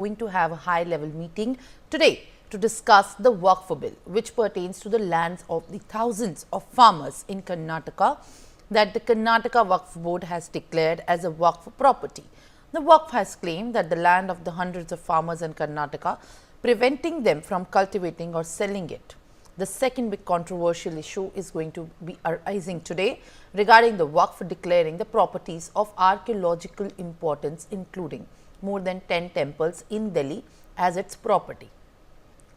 going to have a high-level meeting today to discuss the Waqf bill, which pertains to the lands of the thousands of farmers in Karnataka that the Karnataka Waqf Board has declared as a Waqf property. The Waqf has claimed that the land of the hundreds of farmers in Karnataka, preventing them from cultivating or selling it. The second big controversial issue is going to be arising today regarding the Waqf declaring the properties of archaeological importance, including more than 10 temples in Delhi as its property.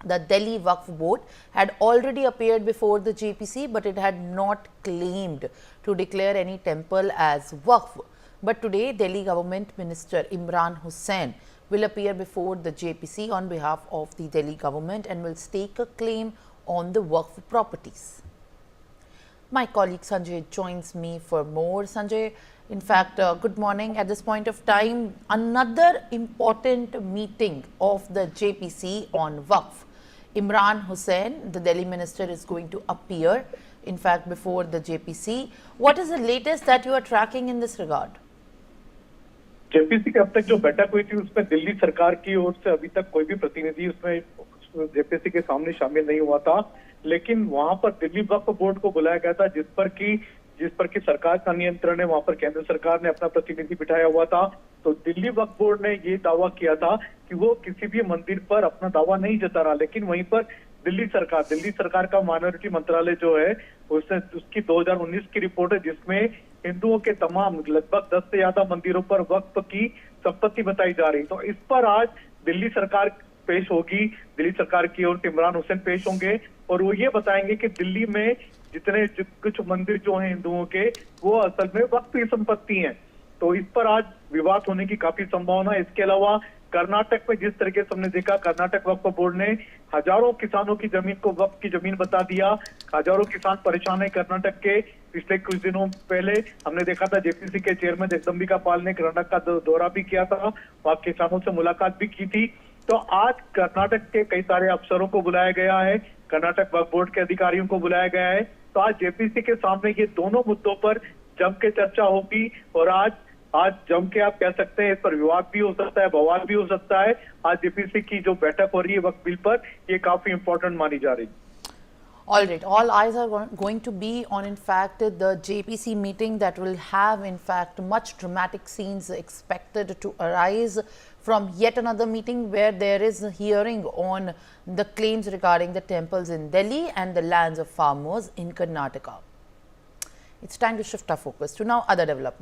The Delhi Waqf Board had already appeared before the JPC, but it had not claimed to declare any temple as Waqf. But today, Delhi Government Minister Imran Hussain will appear before the JPC on behalf of the Delhi government and will stake a claim on the Waqf properties. My colleague Sanjay joins me for more. Sanjay, in fact, good morning. At this point of time, another important meeting of the JPC on Waqf. Imran Hussain, the Delhi minister, is going to appear, in fact, before the JPC. What is the latest that you are tracking in this regard? JPC की अब तक जो बैठक हुई थी उसमें दिल्ली सरकार की ओर से अभी तक कोई भी प्रतिनिधि उसमें जेपीसी के सामने शामिल नहीं हुआ था, लेकिन वहां पर दिल्ली वक्फ बोर्ड को बुलाया गया था जिस पर की सरकार का नियंत्रण है। वहां पर केंद्र सरकार ने अपना प्रतिनिधि बिठाया हुआ था। तो दिल्ली वक्फ बोर्ड ने ये दावा किया था कि वो किसी भी मंदिर पर अपना दावा नहीं जता रहा, लेकिन वहीं पर दिल्ली सरकार का माइनॉरिटी मंत्रालय जो है उसकी 2019 की रिपोर्ट है जिसमें हिंदुओं के तमाम लगभग 10 से ज्यादा मंदिरों पर वक्फ की संपत्ति बताई जा रही। तो इस पर आज दिल्ली सरकार पेश होगी। दिल्ली सरकार की ओर से इमरान हुसैन पेश होंगे और वो ये बताएंगे कि दिल्ली में जितने कुछ मंदिर जो हैं हिंदुओं के, वो असल में वक्फ की संपत्ति हैं। तो इस पर आज विवाद होने की काफी संभावना है। इसके अलावा कर्नाटक में जिस तरीके से हमने देखा, कर्नाटक वक्फ बोर्ड ने हजारों किसानों की जमीन को वक्फ की जमीन बता दिया। हजारों किसान परेशान है कर्नाटक के। पिछले कुछ दिनों पहले हमने देखा था जेपीसी के चेयरमैन जगदम्बिका पाल ने कर्नाटक का दौरा भी किया था, वहां किसानों से मुलाकात भी की थी। तो आज कर्नाटक के कई सारे अफसरों को बुलाया गया है, कर्नाटक वक्फ बोर्ड के अधिकारियों को बुलाया गया है। तो आज जेपीसी के सामने ये दोनों मुद्दों पर जम के चर्चा होगी और आज जम के आप कह सकते हैं इस पर विवाद भी हो सकता है, बवाल भी हो सकता है। आज जेपीसी की जो बैठक हो रही है वक्फ बिल पर, ये काफी इंपॉर्टेंट मानी जा रही है। All right, all eyes are going to be on, in fact, the JPC meeting that will have, in fact, much dramatic scenes expected to arise from yet another meeting where there is a hearing on the claims regarding the temples in Delhi and the lands of farmers in Karnataka. It's time to shift our focus to now other developments.